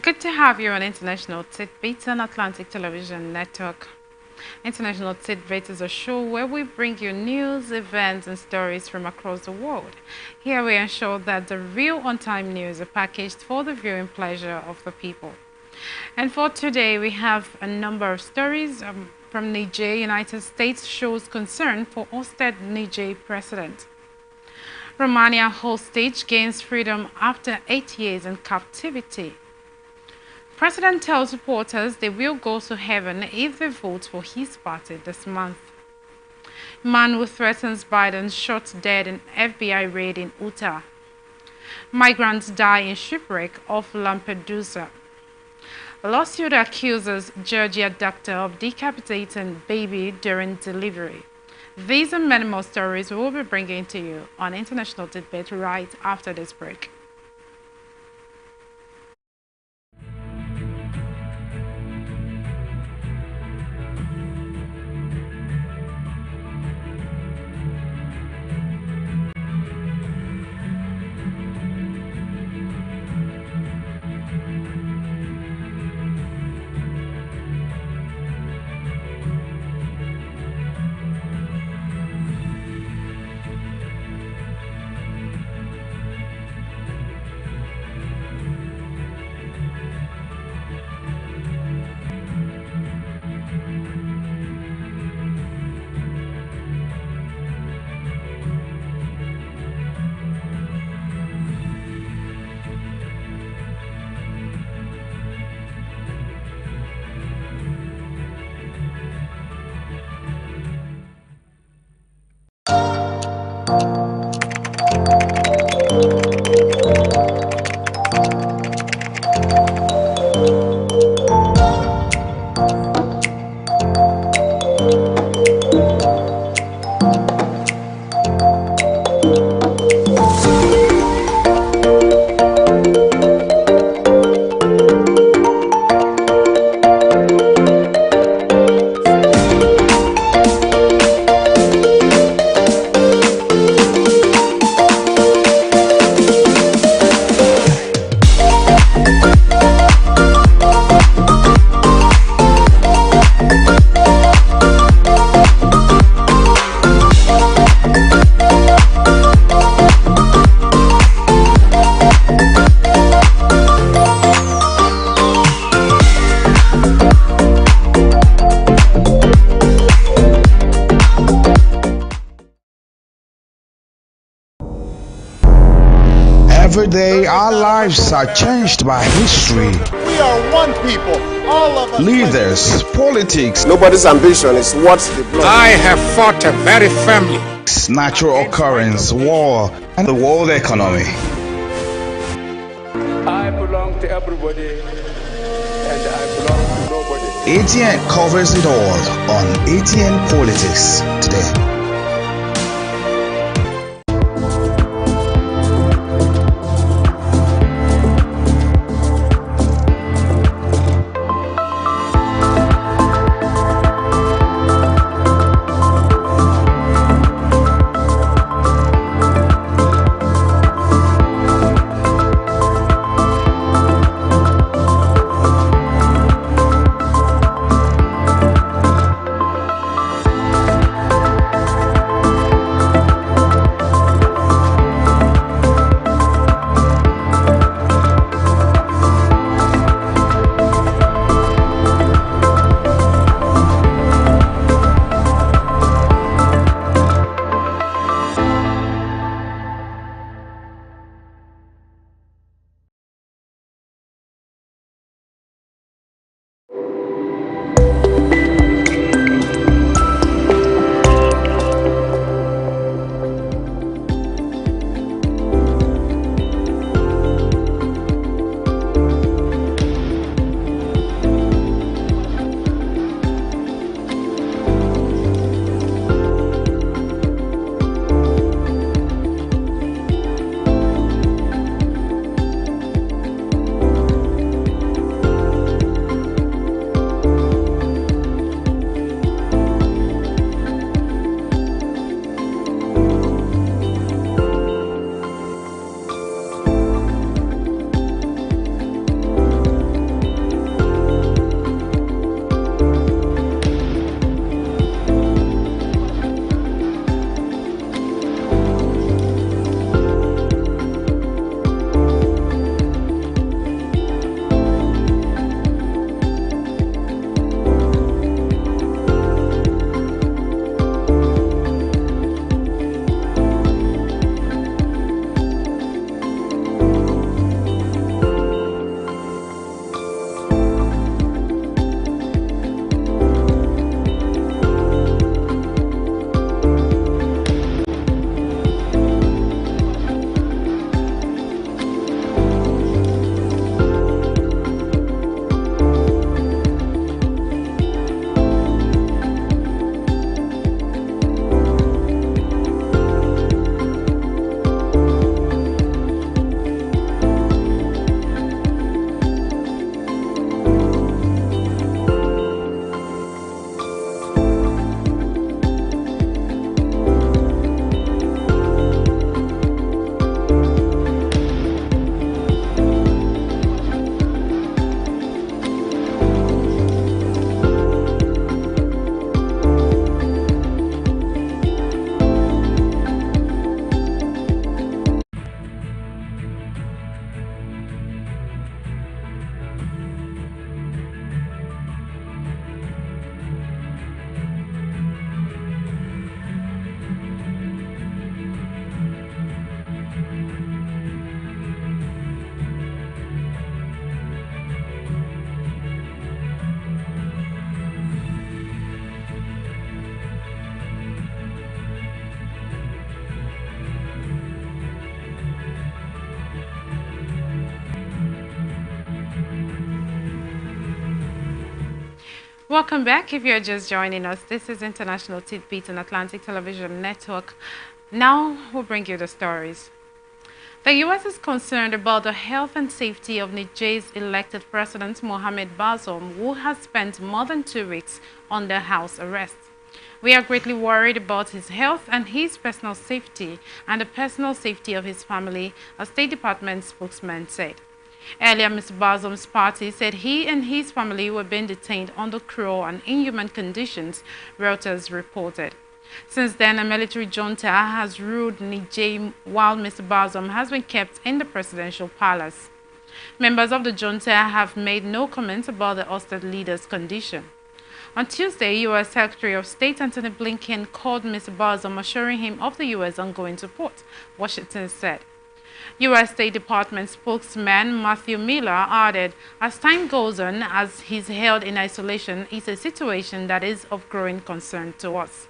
Good to have you on International Tit-Bits on Atlantic Television Network. International Tit-Bits is a show where we bring you news, events, and stories from across the world. Here we ensure that the real on-time news are packaged for the viewing pleasure of the people. And for today, we have a number of stories from Niger. United States shows concern for ousted Niger president. Romania hostage gains freedom after 8 years in captivity. President tells reporters they will go to heaven if they vote for his party this month. Man who threatens Biden shot dead in FBI raid in Utah. Migrants die in shipwreck off Lampedusa. A lawsuit accuses Georgia doctor of decapitating baby during delivery. These and many more stories we will be bringing to you on International Tit-Bits right after this break. Every day, our lives are changed by history. We are one people, all of us. Leaders, politics, Nobody's ambition is what's the blood. I have fought a very firmly. natural occurrence, war, and the world economy. I belong to everybody and I belong to nobody. ATN covers it all on ATN Politics today. Welcome back. If you're just joining us, this is International Tit-Bits on Atlantic Television Network. Now we'll bring you the stories. The U.S. is concerned about the health and safety of Niger's elected president Mohamed Bazoum, who has spent more than 2 weeks under house arrest. We are greatly worried about his health and his personal safety and the personal safety of his family, a State Department spokesman said. Earlier, Mr. Bazoum's party said he and his family were being detained under cruel and inhuman conditions, Reuters reported. Since then, a military junta has ruled Niger while Mr. Bazoum has been kept in the presidential palace. Members of the junta have made no comments about the ousted leader's condition. On Tuesday, U.S. Secretary of State Antony Blinken called Mr. Bazoum, assuring him of the U.S. ongoing support, Washington said. U.S. State Department spokesman Matthew Miller added, as time goes on, as he's held in isolation, it's a situation that is of growing concern to us.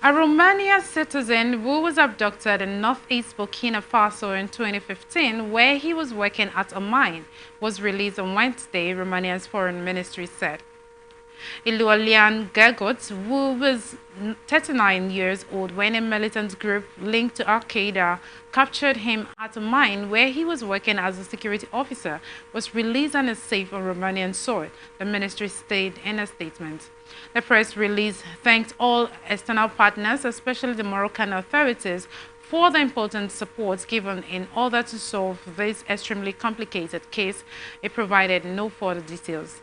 A Romanian citizen who was abducted in northeast Burkina Faso in 2015, where he was working at a mine, was released on Wednesday, Romania's foreign ministry said. Ilualian Gagot, who was 39 years old when a militant group linked to Al-Qaeda captured him at a mine where he was working as a security officer, was released and is safe on Romanian soil, the ministry stated in a statement. The press release thanked all external partners, especially the Moroccan authorities, for the important support given in order to solve this extremely complicated case. It provided no further details.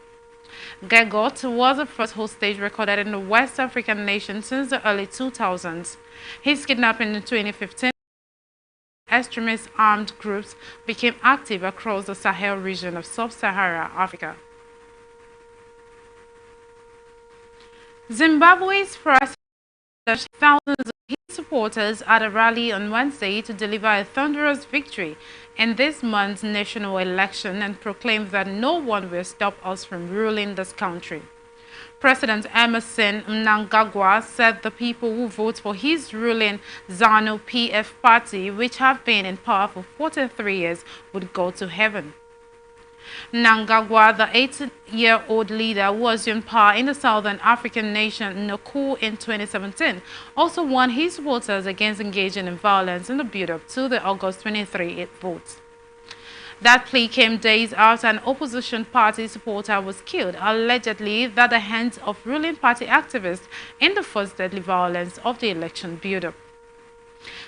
Gagot was the first hostage recorded in the West African nation since the early 2000s. His kidnapping in 2015, extremist armed groups became active across the Sahel region of sub-Saharan Africa. Zimbabwe's president urged thousands of his supporters at a rally on Wednesday to deliver a thunderous victory in this month's national election and proclaimed that no one will stop us from ruling this country. President Emerson Mnangagwa said the people who vote for his ruling ZANU-PF party, which have been in power for 43 years, would go to heaven. Mnangagwa, the 80-year-old leader who assumed power in the southern African nation Naku in 2017, also warned his supporters against engaging in violence in the build-up to the August 23 vote. That plea came days after an opposition party supporter was killed, allegedly at the hands of ruling party activists in the first deadly violence of the election build-up.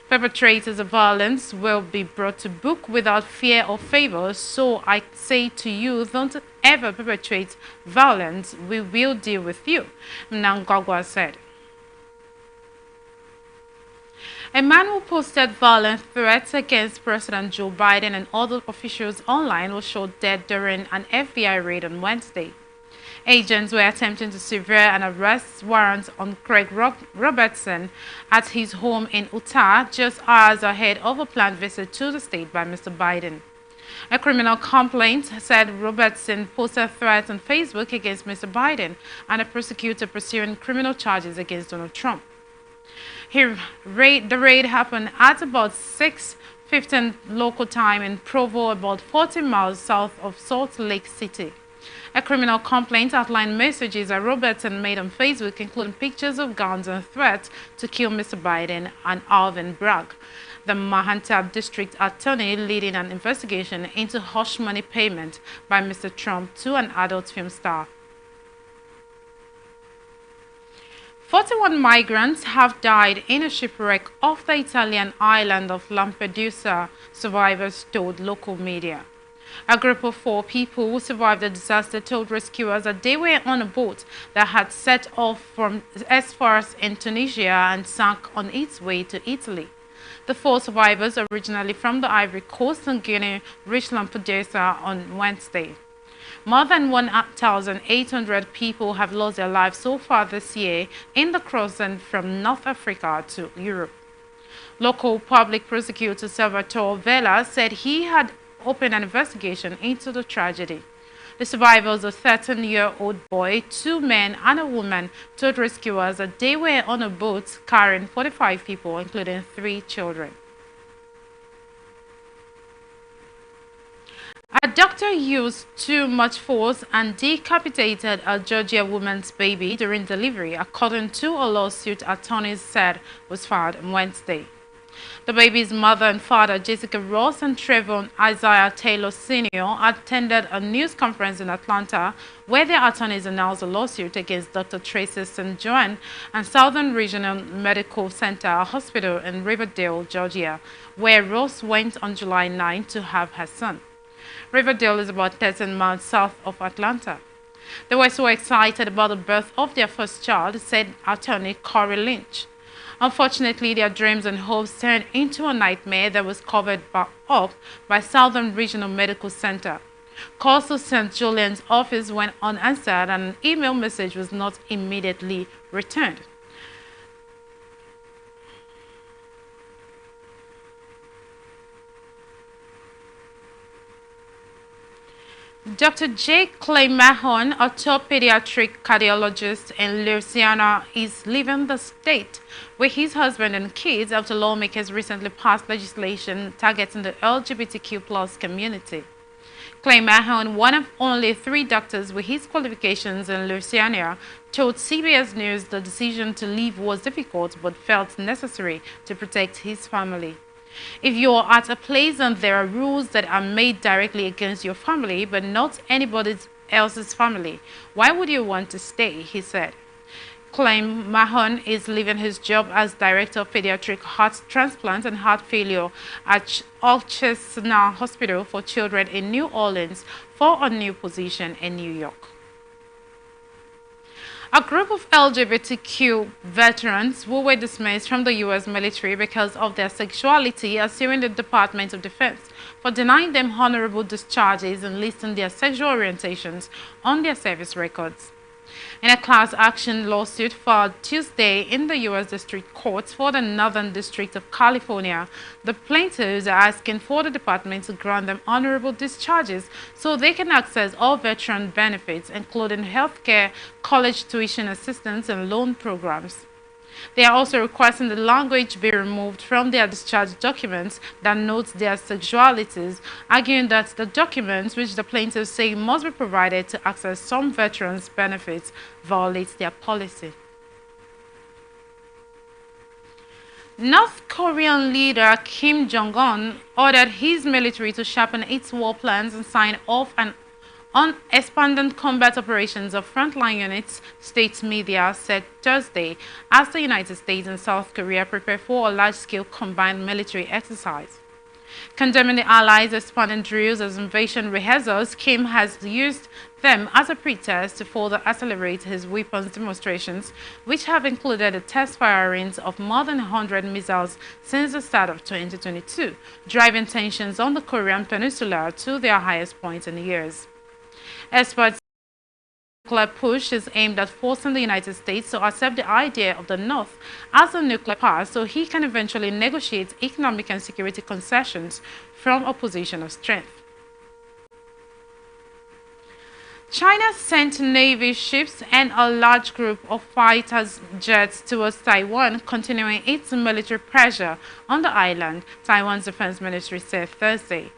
Perpetrators of violence will be brought to book without fear or favor, so I say to you, don't ever perpetrate violence. We will deal with you, Mnangagwa said. A man who posted violent threats against President Joe Biden and other officials online was shot dead during an FBI raid on Wednesday. Agents were attempting to severe an arrest warrant on Craig Robertson at his home in Utah just hours ahead of a planned visit to the state by Mr. Biden. A criminal complaint said Robertson posted threats on Facebook against Mr. Biden and a prosecutor pursuing criminal charges against Donald Trump. The raid happened at about 6:15 local time in Provo, about 40 miles south of Salt Lake City. A criminal complaint outlined messages that Robertson made on Facebook, including pictures of guns and threats to kill Mr. Biden and Alvin Bragg, the Manhattan District Attorney, leading an investigation into hush money payment by Mr. Trump to an adult film star. 41 migrants have died in a shipwreck off the Italian island of Lampedusa, survivors told local media. A group of 4 people who survived the disaster told rescuers that they were on a boat that had set off from as far as in Tunisia and sank on its way to Italy. The 4 survivors, originally from the Ivory Coast and Guinea, reached Lampedusa on Wednesday. More than 1,800 people have lost their lives so far this year in the crossing from North Africa to Europe. Local public prosecutor Salvatore Vella said he had opened an investigation into the tragedy. The survivors, a 13-year-old boy, 2 men and a woman, told rescuers that they were on a boat carrying 45 people, including 3 children. A doctor used too much force and decapitated a Georgia woman's baby during delivery, according to a lawsuit attorneys said was filed on Wednesday. The baby's mother and father, Jessica Ross and Trevon Isaiah Taylor Sr., attended a news conference in Atlanta where their attorneys announced a lawsuit against Dr. Tracy St. John and Southern Regional Medical Center, a hospital in Riverdale, Georgia, where Ross went on July 9 to have her son. Riverdale is about 13 miles south of Atlanta. They were so excited about the birth of their first child, said attorney Corey Lynch. Unfortunately, their dreams and hopes turned into a nightmare that was covered up by Southern Regional Medical Center. Calls to St. Julian's office went unanswered and an email message was not immediately returned. Dr. J. Clay Mahon, a top pediatric cardiologist in Louisiana, is leaving the state with his husband and kids after lawmakers recently passed legislation targeting the LGBTQ+ community. Clay Mahon, one of only 3 doctors with his qualifications in Louisiana, told CBS News the decision to leave was difficult but felt necessary to protect his family. If you're at a place and there are rules that are made directly against your family but not anybody else's family, why would you want to stay? He said. Clay Mahon is leaving his job as director of pediatric heart transplant and heart failure at Orchesna Hospital for Children in New Orleans for a new position in New York. A group of LGBTQ veterans who were dismissed from the U.S. military because of their sexuality are suing the Department of Defense for denying them honorable discharges and listing their sexual orientations on their service records. In a class action lawsuit filed Tuesday in the U.S. District Courts for the Northern District of California, the plaintiffs are asking for the department to grant them honorable discharges so they can access all veteran benefits, including health care, college tuition assistance, and loan programs. They are also requesting the language be removed from their discharge documents that notes their sexualities, arguing that the documents, which the plaintiffs say must be provided to access some veterans' benefits, violates their policy. North Korean leader Kim Jong-un ordered his military to sharpen its war plans and sign off on expanded combat operations of frontline units, state media said Thursday, as the United States and South Korea prepare for a large-scale combined military exercise. Condemning the Allies' expanded drills as invasion rehearsals, Kim has used them as a pretext to further accelerate his weapons demonstrations, which have included the test firings of more than 100 missiles since the start of 2022, driving tensions on the Korean Peninsula to their highest point in years. Experts say the nuclear push is aimed at forcing the United States to accept the idea of the North as a nuclear power so he can eventually negotiate economic and security concessions from a position of strength. China sent Navy ships and a large group of fighter jets towards Taiwan, continuing its military pressure on the island, Taiwan's defense ministry said Thursday.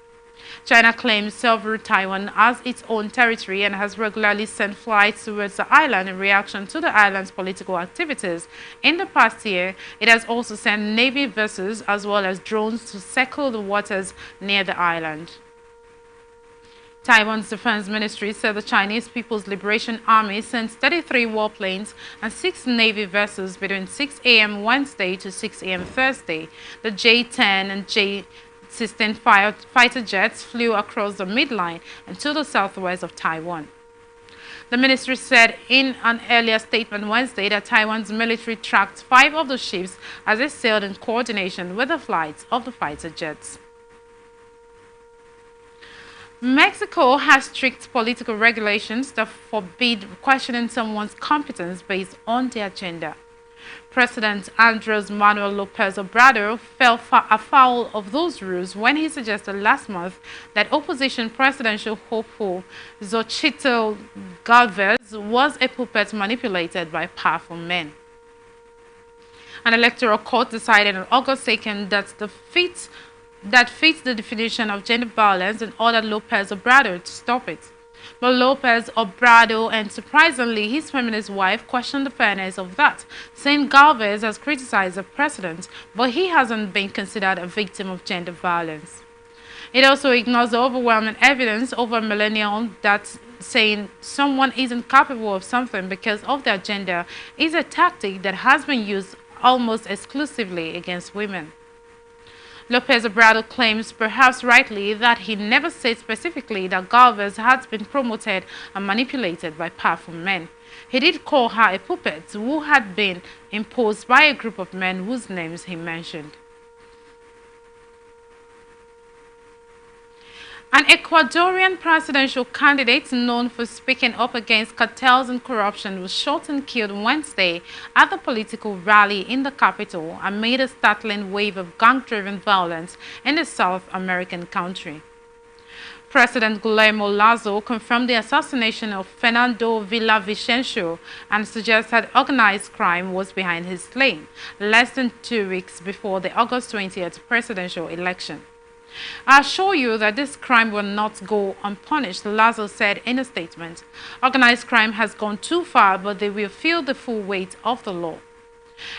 China claims several Taiwan as its own territory and has regularly sent flights towards the island in reaction to the island's political activities. In the past year, it has also sent Navy vessels as well as drones to circle the waters near the island. Taiwan's defense ministry said the Chinese People's Liberation Army sent 33 warplanes and 6 Navy vessels between 6 a.m. Wednesday to 6 a.m. Thursday. The J-10 and J-16 fighter jets flew across the midline and to the southwest of Taiwan. The ministry said in an earlier statement Wednesday that Taiwan's military tracked 5 of the ships as they sailed in coordination with the flights of the fighter jets. Mexico has strict political regulations that forbid questioning someone's competence based on their gender. President Andres Manuel Lopez Obrador fell afoul of those rules when he suggested last month that opposition presidential hopeful Xochitl Galvez was a puppet manipulated by powerful men. An electoral court decided on August 2nd that the feat that fits the definition of gender violence and ordered Lopez Obrador to stop it. But Lopez Obrador and surprisingly his feminist wife questioned the fairness of that, saying Galvez has criticized the president, but he hasn't been considered a victim of gender violence. It also ignores the overwhelming evidence over a millennium that saying someone isn't capable of something because of their gender is a tactic that has been used almost exclusively against women. Lopez Obrador claims, perhaps rightly, that he never said specifically that Galvez had been promoted and manipulated by powerful men. He did call her a puppet who had been imposed by a group of men whose names he mentioned. An Ecuadorian presidential candidate known for speaking up against cartels and corruption was shot and killed Wednesday at the political rally in the capital amid a startling wave of gang-driven violence in the South American country. President Guillermo Lasso confirmed the assassination of Fernando Villavicencio and suggested organized crime was behind his slaying, less than 2 weeks before the August 20th presidential election. I assure you that this crime will not go unpunished, Lasso said in a statement. Organized crime has gone too far, but they will feel the full weight of the law.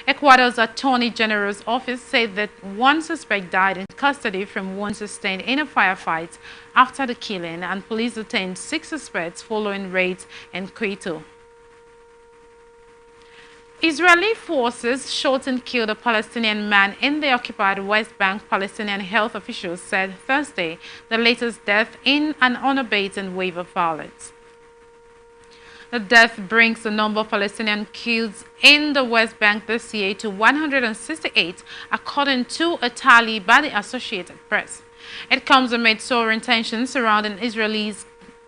Ecuador's Attorney General's office said that one suspect died in custody from wounds sustained in a firefight after the killing, and police detained 6 suspects following raids in Quito. Israeli forces shot and killed a Palestinian man in the occupied West Bank, Palestinian health officials said Thursday, the latest death in an unabated wave of violence. The death brings the number of Palestinian killed in the West Bank this year to 168, according to a tally by the Associated Press. It comes amid soaring tensions surrounding Israelis'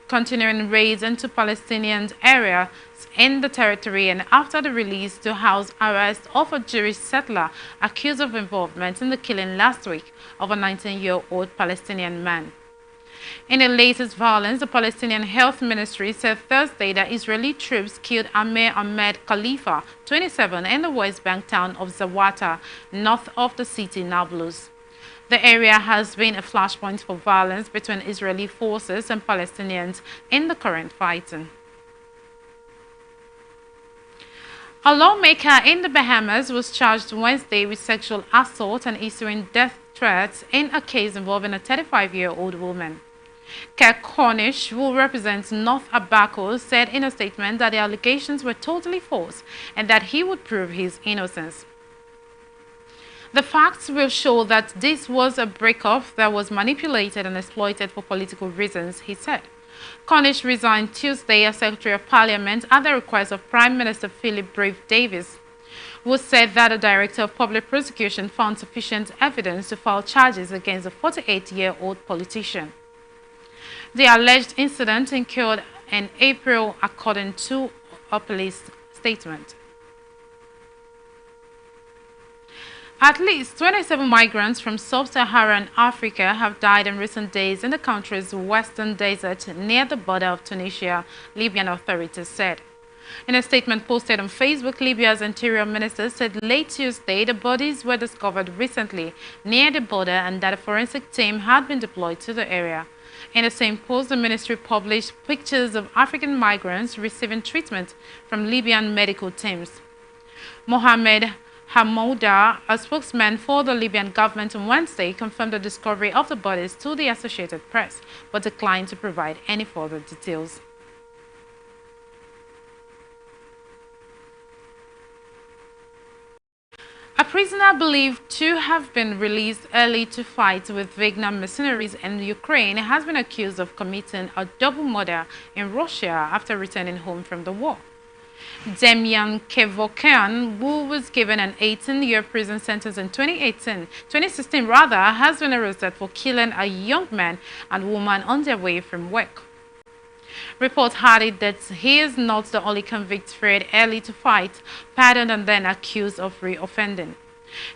continuing raids into Palestinian areas in the territory and after the release to house arrest of a Jewish settler accused of involvement in the killing last week of a 19-year-old Palestinian man. In the latest violence, the Palestinian Health Ministry said Thursday that Israeli troops killed Amir Ahmed Khalifa, 27, in the West Bank town of Zawata, north of the city Nablus. The area has been a flashpoint for violence between Israeli forces and Palestinians in the current fighting. A lawmaker in the Bahamas was charged Wednesday with sexual assault and issuing death threats in a case involving a 35-year-old woman. Kirk Cornish, who represents North Abaco, said in a statement that the allegations were totally false and that he would prove his innocence. The facts will show that this was a breakup that was manipulated and exploited for political reasons, he said. Cornish resigned Tuesday as Secretary of Parliament at the request of Prime Minister Philip Brave Davis, who said that the Director of Public Prosecution found sufficient evidence to file charges against the 48-year-old politician. The alleged incident occurred in April, according to a police statement. At least 27 migrants from sub-Saharan Africa have died in recent days in the country's western desert near the border of Tunisia, Libyan authorities said. In a statement posted on Facebook, Libya's interior minister said late Tuesday the bodies were discovered recently near the border and that a forensic team had been deployed to the area. In the same post, the ministry published pictures of African migrants receiving treatment from Libyan medical teams. Mohamed Hamouda, a spokesman for the Libyan government on Wednesday, confirmed the discovery of the bodies to the Associated Press, but declined to provide any further details. A prisoner believed to have been released early to fight with Wagner mercenaries in Ukraine has been accused of committing a double murder in Russia after returning home from the war. Demian Kevorkian, who was given an 18-year prison sentence in 2016 rather, has been arrested for killing a young man and woman on their way from work. Reports had it that he is not the only convict freed early to fight, pardoned and then accused of reoffending.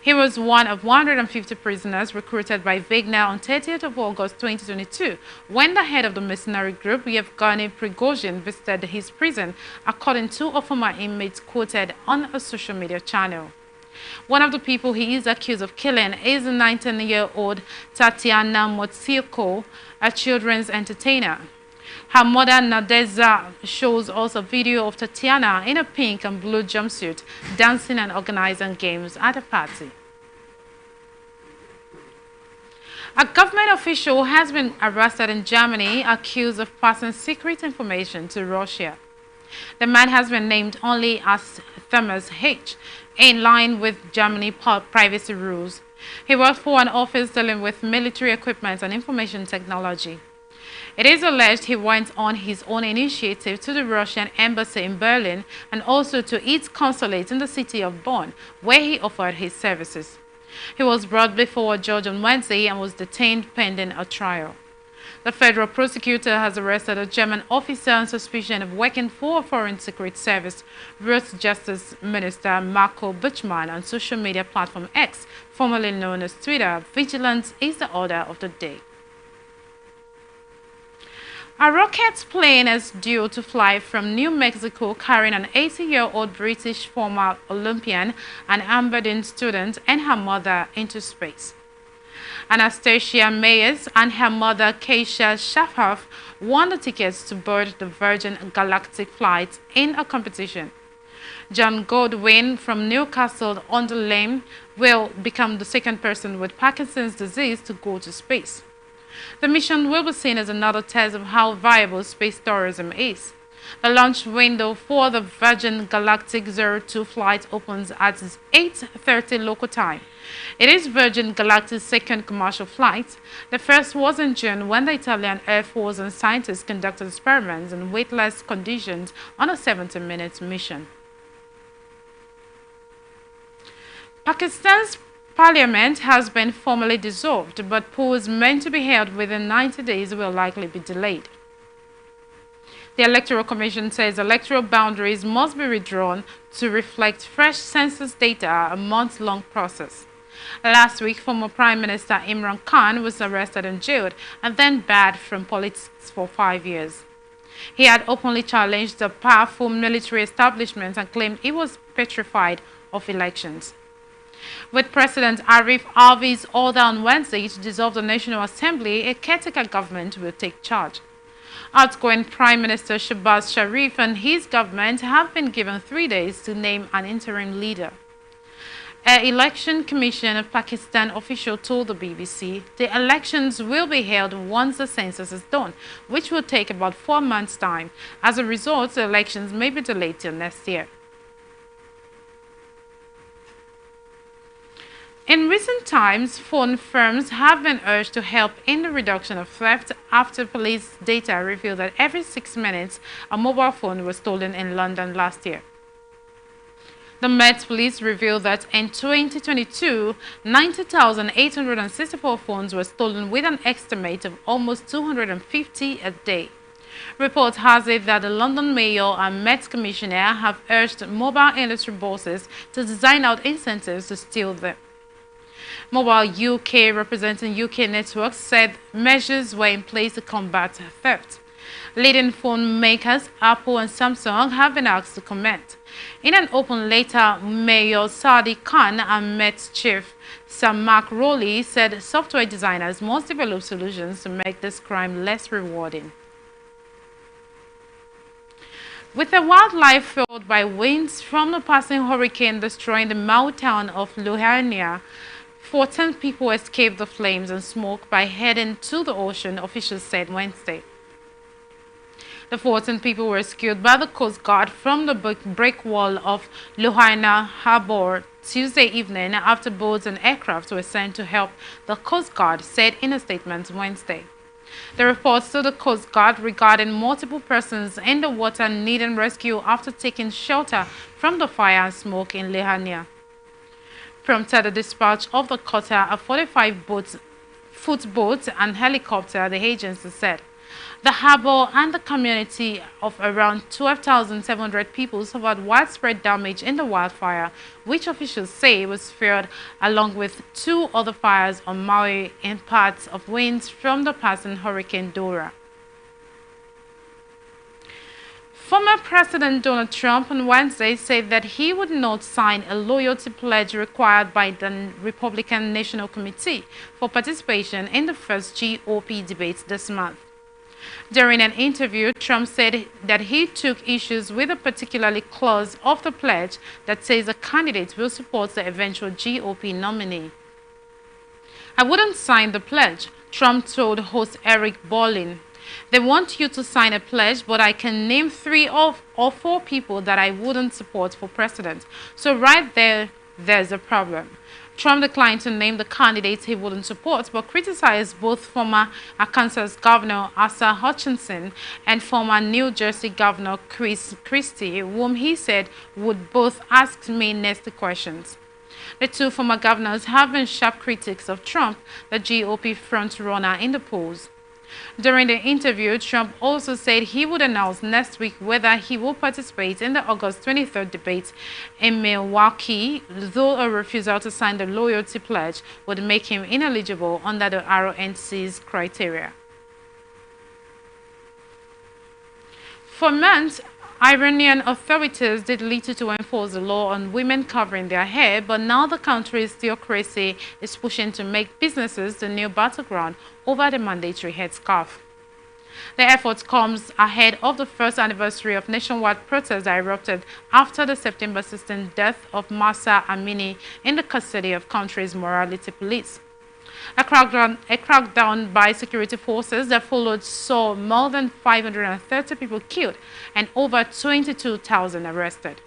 He was one of 150 prisoners recruited by Wagner on 30th of August 2022, when the head of the mercenary group, Yevgeny Prigozhin, visited his prison, according to a former inmate quoted on a social media channel. One of the people he is accused of killing is the 19-year-old Tatiana Motsiko, a children's entertainer. Her mother, Nadeza, shows us a video of Tatiana in a pink and blue jumpsuit dancing and organizing games at a party. A government official has been arrested in Germany accused of passing secret information to Russia. The man has been named only as Thomas H., in line with Germany privacy rules. He worked for an office dealing with military equipment and information technology. It is alleged he went on his own initiative to the Russian embassy in Berlin and also to its consulate in the city of Bonn, where he offered his services. He was brought before a judge on Wednesday and was detained pending a trial. The federal prosecutor has arrested a German officer on suspicion of working for a foreign secret service, wrote Justice Minister Marco Buchmann on social media platform X, formerly known as Twitter. Vigilance is the order of the day. A rocket plane is due to fly from New Mexico carrying an 80-year-old British former Olympian, an Aberdeen student, and her mother into space. Anastasia Meyers and her mother Keisha Shafaf won the tickets to board the Virgin Galactic flight in a competition. John Goldwyn from Newcastle-on-the-Lyme will become the second person with Parkinson's disease to go to space. The mission will be seen as another test of how viable space tourism is. The launch window for the Virgin Galactic 02 flight opens at 8:30 local time. It is Virgin Galactic's second commercial flight. The first was in June when the Italian Air Force and scientists conducted experiments in weightless conditions on a 70-minute mission. Pakistan's Parliament has been formally dissolved, but polls meant to be held within 90 days will likely be delayed. The Electoral Commission says electoral boundaries must be redrawn to reflect fresh census data, a month-long process. Last week, former Prime Minister Imran Khan was arrested and jailed and then barred from politics for 5 years. He had openly challenged the powerful military establishment and claimed he was petrified of elections. With President Arif Alvi's order on Wednesday to dissolve the National Assembly, a caretaker government will take charge. Outgoing Prime Minister Shehbaz Sharif and his government have been given 3 days to name an interim leader. An election commission of Pakistan official told the BBC the elections will be held once the census is done, which will take about 4 months' time. As a result, the elections may be delayed till next year. In recent times, phone firms have been urged to help in the reduction of theft after police data revealed that every 6 minutes a mobile phone was stolen in London last year. The Met Police revealed that in 2022, 90,864 phones were stolen with an estimate of almost 250 a day. Report has it that the London Mayor and Met Commissioner have urged mobile industry bosses to design out incentives to steal them. Mobile UK, representing UK networks, said measures were in place to combat theft. Leading phone makers Apple and Samsung have been asked to comment. In an open letter, Mayor Sadi Khan and Met Chief Sir Mark Rowley said software designers must develop solutions to make this crime less rewarding. With the wildlife fueled by winds from the passing hurricane destroying the Maui town of Lahaina, 14 people escaped the flames and smoke by heading to the ocean, officials said Wednesday. The 14 people were rescued by the Coast Guard from the break wall of Lahaina Harbor Tuesday evening after boats and aircraft were sent to help, the Coast Guard said in a statement Wednesday. The reports to the Coast Guard regarding multiple persons in the water needing rescue after taking shelter from the fire and smoke in Lahaina prompted the dispatch of the cutter, a 45-foot boat and helicopter, the agency said. The harbor and the community of around 12,700 people suffered widespread damage in the wildfire, which officials say was feared along with 2 other fires on Maui in parts of winds from the passing Hurricane Dora. Former President Donald Trump on Wednesday said that he would not sign a loyalty pledge required by the Republican National Committee for participation in the first GOP debate this month. During an interview, Trump said that he took issues with a particular clause of the pledge that says a candidate will support the eventual GOP nominee. "I wouldn't sign the pledge," Trump told host Eric Bolling. "They want you to sign a pledge, but I can name 3 or 4 people that I wouldn't support for president. So right there, there's a problem." Trump declined to name the candidates he wouldn't support, but criticized both former Arkansas Governor Asa Hutchinson and former New Jersey Governor Chris Christie, whom he said would both ask me nasty questions. The 2 former governors have been sharp critics of Trump, the GOP frontrunner in the polls. During the interview, Trump also said he would announce next week whether he will participate in the August 23rd debate in Milwaukee, though a refusal to sign the loyalty pledge would make him ineligible under the RNC's criteria. For months, Iranian authorities did little to enforce the law on women covering their hair, but now the country's theocracy is pushing to make businesses the new battleground over the mandatory headscarf. The effort comes ahead of the first anniversary of nationwide protests that erupted after the September 16th death of Mahsa Amini in the custody of country's morality police. A crackdown by security forces that followed saw more than 530 people killed and over 22,000 arrested.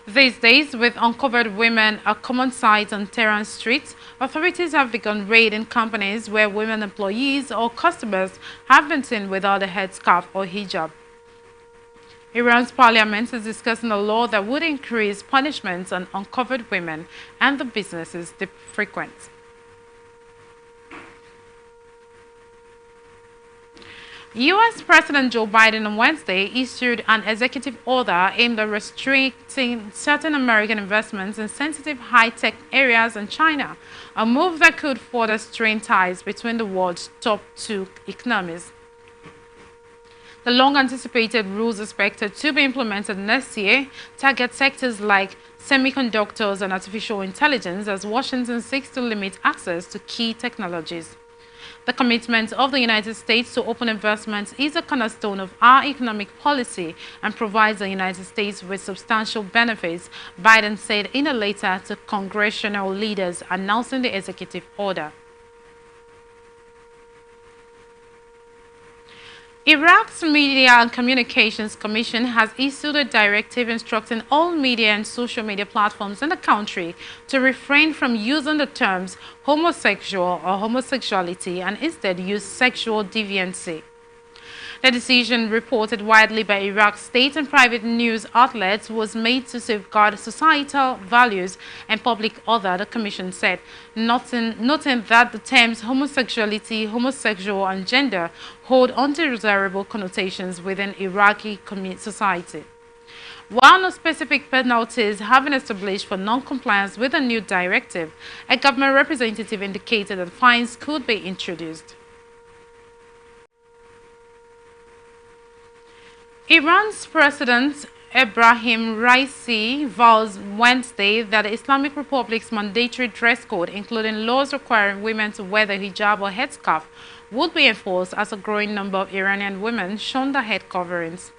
These days, with uncovered women a common sight on Tehran streets, authorities have begun raiding companies where women employees or customers have been seen without a headscarf or hijab. Iran's parliament is discussing a law that would increase punishments on uncovered women and the businesses they frequent. U.S. President Joe Biden on Wednesday issued an executive order aimed at restricting certain American investments in sensitive high-tech areas in China, a move that could further strain ties between the world's top 2 economies. The long-anticipated rules expected to be implemented next year target sectors like semiconductors and artificial intelligence as Washington seeks to limit access to key technologies. The commitment of the United States to open investment is a cornerstone of our economic policy and provides the United States with substantial benefits, Biden said in a letter to congressional leaders announcing the executive order. Iraq's Media and Communications Commission has issued a directive instructing all media and social media platforms in the country to refrain from using the terms homosexual or homosexuality and instead use sexual deviancy. The decision, reported widely by Iraq's state and private news outlets, was made to safeguard societal values and public order, the Commission said, noting that the terms homosexuality, homosexual, and gender hold undesirable connotations within Iraqi society. While no specific penalties have been established for non-compliance with the new directive, a government representative indicated that fines could be introduced. Iran's President Ebrahim Raisi vows Wednesday that the Islamic Republic's mandatory dress code, including laws requiring women to wear the hijab or headscarf, would be enforced as a growing number of Iranian women shun the head coverings.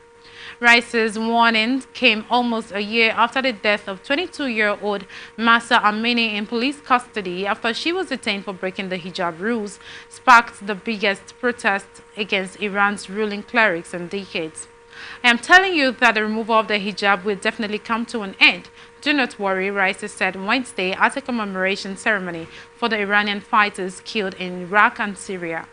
Raisi's warning came almost a year after the death of 22-year-old Mahsa Amini in police custody after she was detained for breaking the hijab rules, sparked the biggest protest against Iran's ruling clerics in decades. "I am telling you that the removal of the hijab will definitely come to an end. Do not worry," Raisi said Wednesday at a commemoration ceremony for the Iranian fighters killed in Iraq and Syria.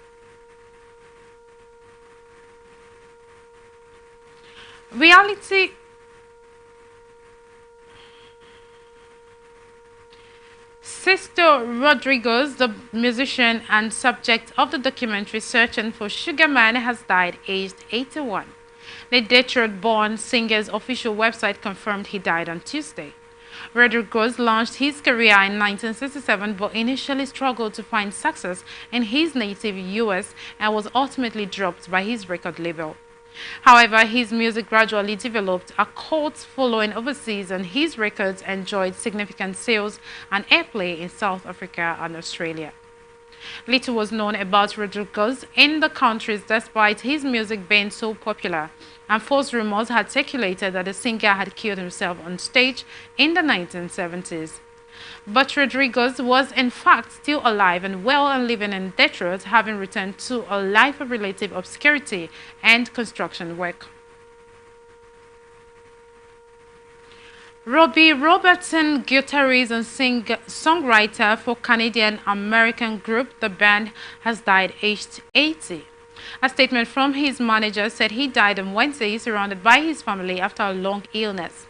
Sisto Rodriguez, the musician and subject of the documentary Searching for Sugar Man, has died aged 81. The Detroit-born singer's official website confirmed he died on Tuesday. Rodriguez launched his career in 1967 but initially struggled to find success in his native U.S. and was ultimately dropped by his record label. However, his music gradually developed a cult following overseas, and his records enjoyed significant sales and airplay in South Africa and Australia. Little was known about Rodriguez in the countries despite his music being so popular, and false rumors had circulated that the singer had killed himself on stage in the 1970s. But Rodriguez was in fact still alive and well and living in Detroit, having returned to a life of relative obscurity and construction work. Robbie Robertson, guitarist and songwriter for Canadian-American group The Band, has died aged 80. A statement from his manager said he died on Wednesday surrounded by his family after a long illness.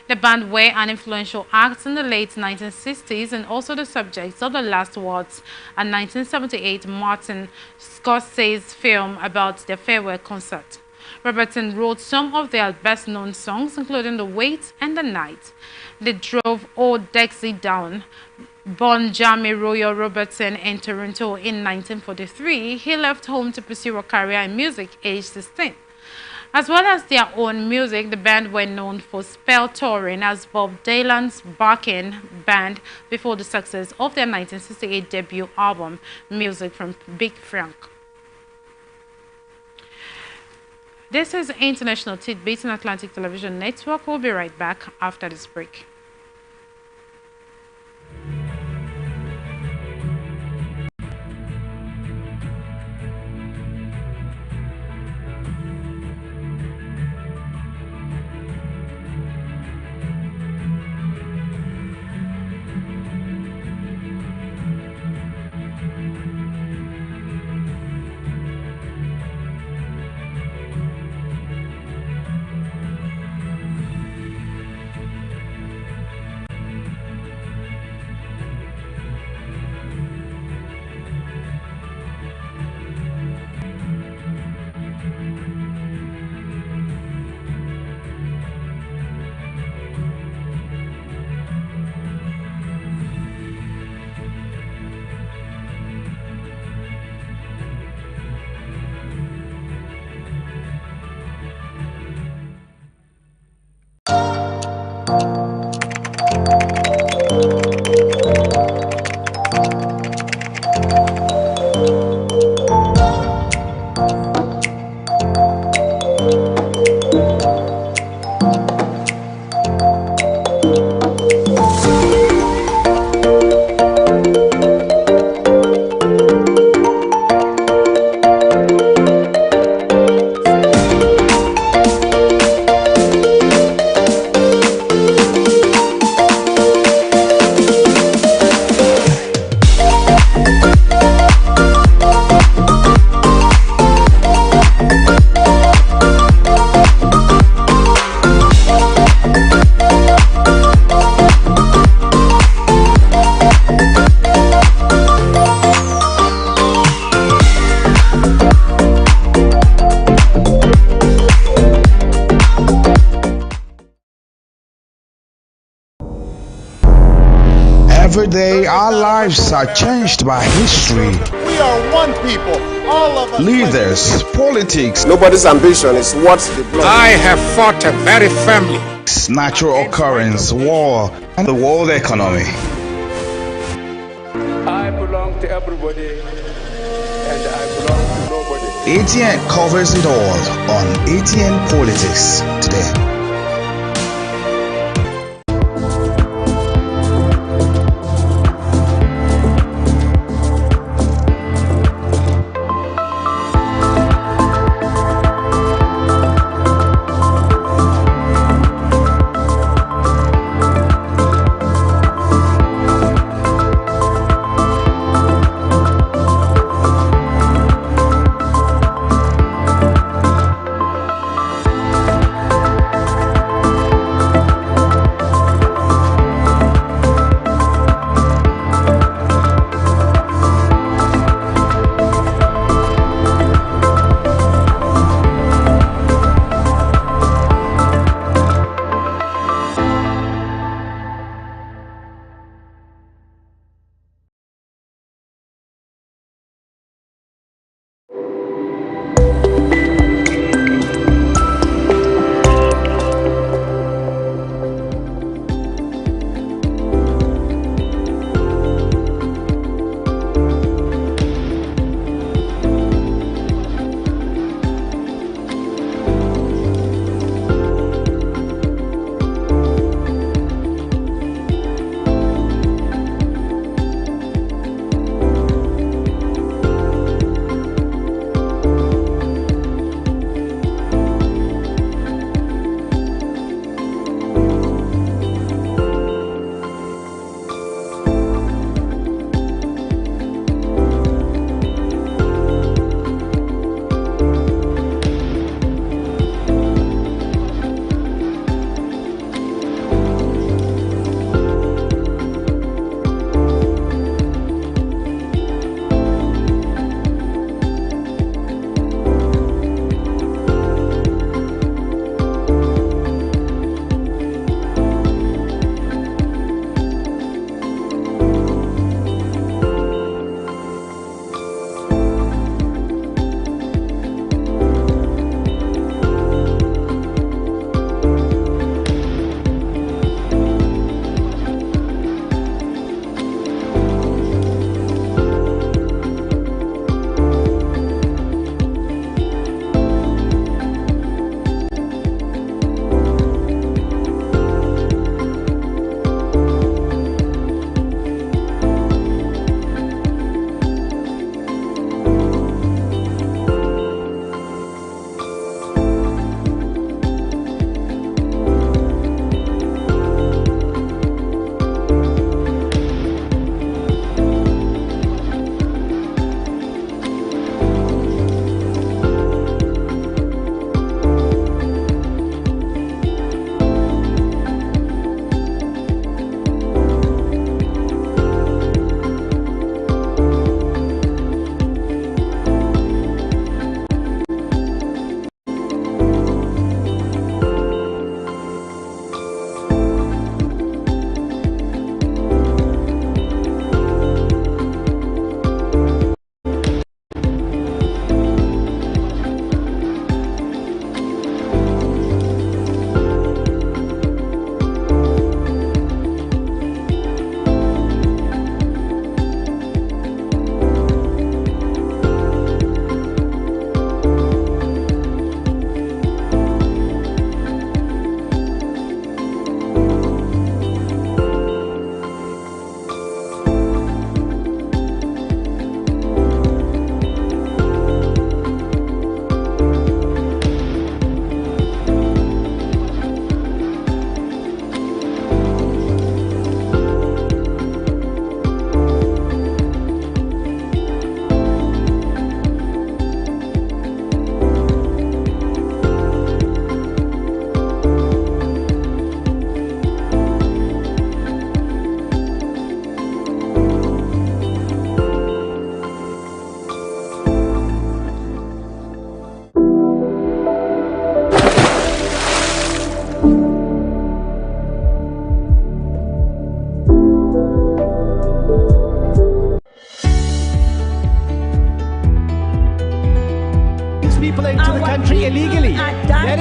The band were an influential act in the late 1960s and also the subjects of The Last Waltz, a 1978 Martin Scorsese film about their farewell concert. Robertson wrote some of their best-known songs, including The Wait and The Night. They drove Old Dexy Down. Born Jamie Royal Robertson in Toronto in 1943, he left home to pursue a career in music aged 16. As well as their own music, the band were known for spell touring as Bob Dylan's backing band before the success of their 1968 debut album, Music from Big Frank. This is International Tit-Bits on Atlantic Television Network. We'll be right back after this break. Every day, our lives are changed by history. We are one people, all of us. Leaders, politics, Nobody's ambition is what's the blood. I have fought a very family. natural occurrence, war, and the world economy. I belong to everybody, and I belong to nobody. ATN covers it all on ATN Politics today.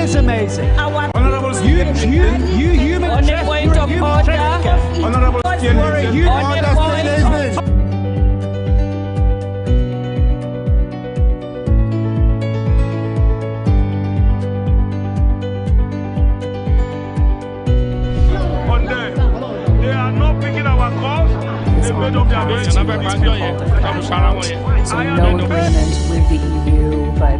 is amazing. Honorable You human On the point of order. Honorable they are not picking our calls. They made up their minds. So no agreement with the EU, but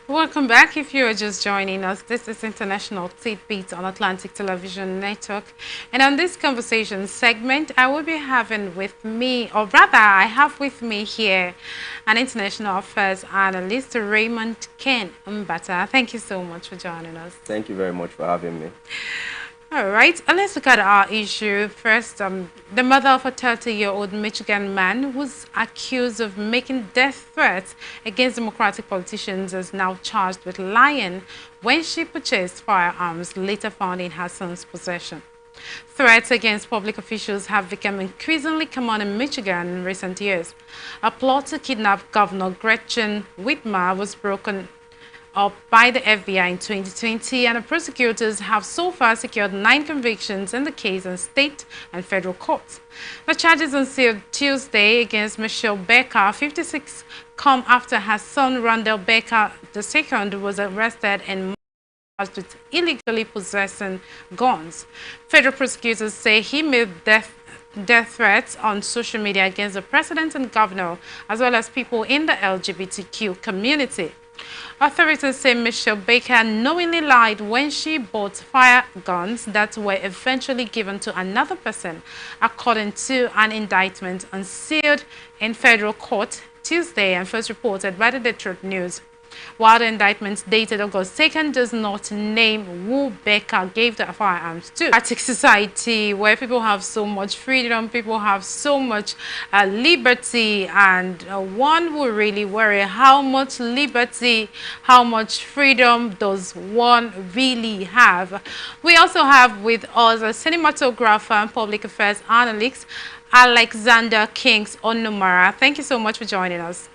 Welcome back. If you are just joining us, this is International Tit-Bits on Atlantic Television Network. And on this conversation segment, I will be having with me, or rather, I have with me here an international affairs analyst, Raymond Ken Mbata. Thank you so much for joining us. Thank you very much for having me. All right, let's look at our issue first. The mother of a 30-year-old Michigan man who's accused of making death threats against Democratic politicians is now charged with lying when she purchased firearms later found in her son's possession. Threats against public officials have become increasingly common in Michigan in recent years. A plot to kidnap Governor Gretchen Whitmer was broken up by the FBI in 2020, and the prosecutors have so far secured 9 convictions in the case in state and federal courts. The charges unsealed Tuesday against Michelle Becker, 56, come after her son Randall Becker II was arrested and charged with illegally possessing guns. Federal prosecutors say he made death threats on social media against the president and governor, as well as people in the LGBTQ community. Authorities say Michelle Baker knowingly lied when she bought fire guns that were eventually given to another person, according to an indictment unsealed in federal court Tuesday and first reported by the Detroit News. While the indictment dated August 2nd does not name who Becker gave the firearms to. Democratic society where people have so much freedom, people have so much liberty, and one will really worry how much liberty, how much freedom does one really have. We also have with us a cinematographer and public affairs analyst, Alexander Kings Onumara. Thank you so much for joining us.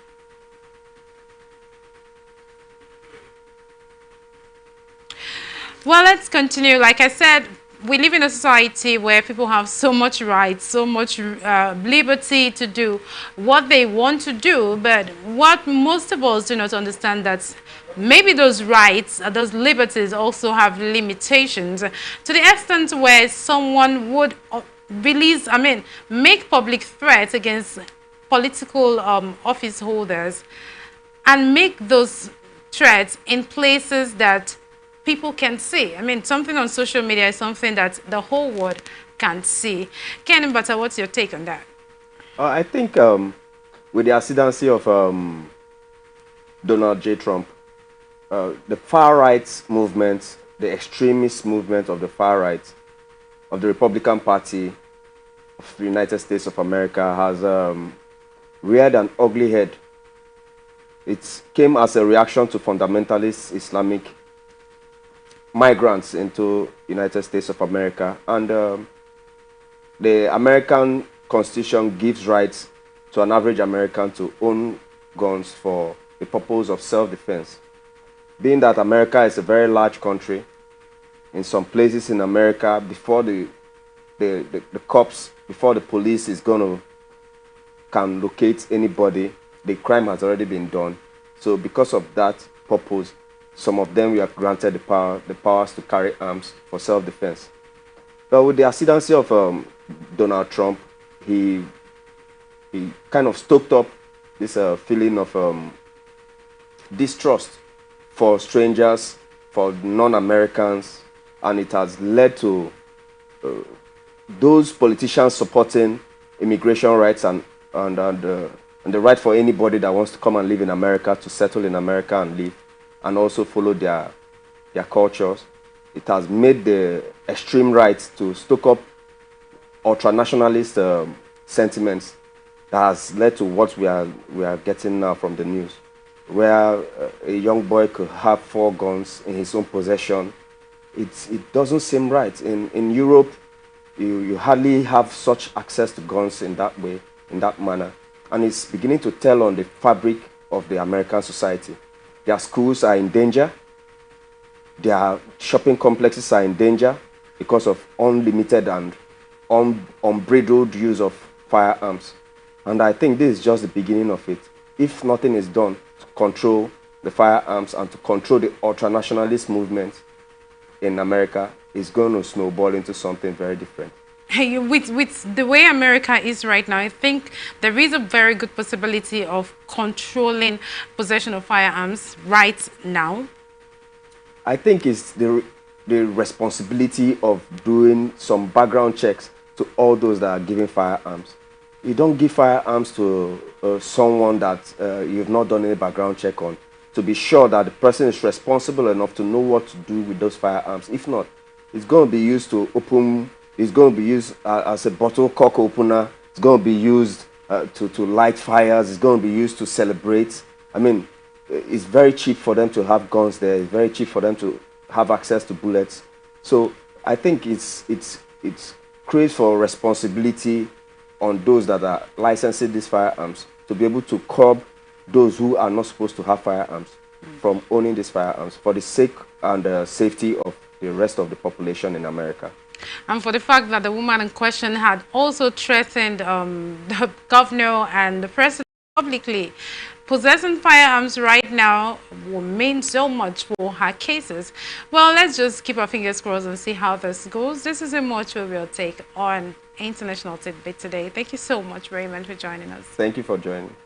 Well, let's continue. Like I said, we live in a society where people have so much rights, so much liberty to do what they want to do. But what most of us do not understand that maybe those rights, those liberties also have limitations to the extent where someone would make public threats against political office holders and make those threats in places that people can see. Something on social media is something that the whole world can see. Ken Butter, what's your take on that? I think with the ascendancy of Donald J. Trump, the far right movement, the extremist movement of the far right of the Republican Party of the United States of America has reared an ugly head. It came as a reaction to fundamentalist Islamic migrants into United States of America, and the American Constitution gives rights to an average American to own guns for the purpose of self-defense. Being that America is a very large country, in some places in America, before the cops, before the police is gonna can locate anybody, the crime has already been done. So because of that purpose, some of them were granted the powers to carry arms for self-defense. But with the ascendancy of Donald Trump, he kind of stoked up this feeling of distrust for strangers, for non-Americans, and it has led to those politicians supporting immigration rights and the right for anybody that wants to come and live in America to settle in America and live, and also follow their cultures. It has made the extreme right to stoke up ultra-nationalist sentiments that has led to what we are getting now from the news, where a young boy could have 4 guns in his own possession. It doesn't seem right. In Europe, you hardly have such access to guns in that way, in that manner, and it's beginning to tell on the fabric of the American society. Their schools are in danger. Their shopping complexes are in danger because of unlimited and unbridled use of firearms. And I think this is just the beginning of it. If nothing is done to control the firearms and to control the ultranationalist movement in America, it's going to snowball into something very different. Hey, with the way America is right now, I think there is a very good possibility of controlling possession of firearms right now. I think it's the responsibility of doing some background checks to all those that are giving firearms. You don't give firearms to someone that you've not done any background check on, to be sure that the person is responsible enough to know what to do with those firearms. If not, it's going to be used to open. It's going to be used as a bottle cork opener. It's going to be used to light fires. It's going to be used to celebrate. It's very cheap for them to have guns there. It's very cheap for them to have access to bullets. So I think it's creates for responsibility on those that are licensing these firearms to be able to curb those who are not supposed to have firearms from owning these firearms for the sake and safety of the rest of the population in America. And for the fact that the woman in question had also threatened the governor and the president publicly, possessing firearms right now will mean so much for her cases. Well, let's just keep our fingers crossed and see how this goes. This is a much we will take on International Tit-Bit today. Thank you so much, Raymond, for joining us. Thank you for joining.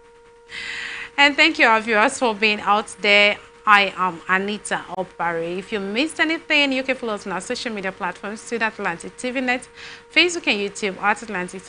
And thank you, our viewers, for being out there. I am Anita Opari. If you missed anything, you can follow us on our social media platforms, Twitter, Atlantic TV Net, Facebook and YouTube, Atlantic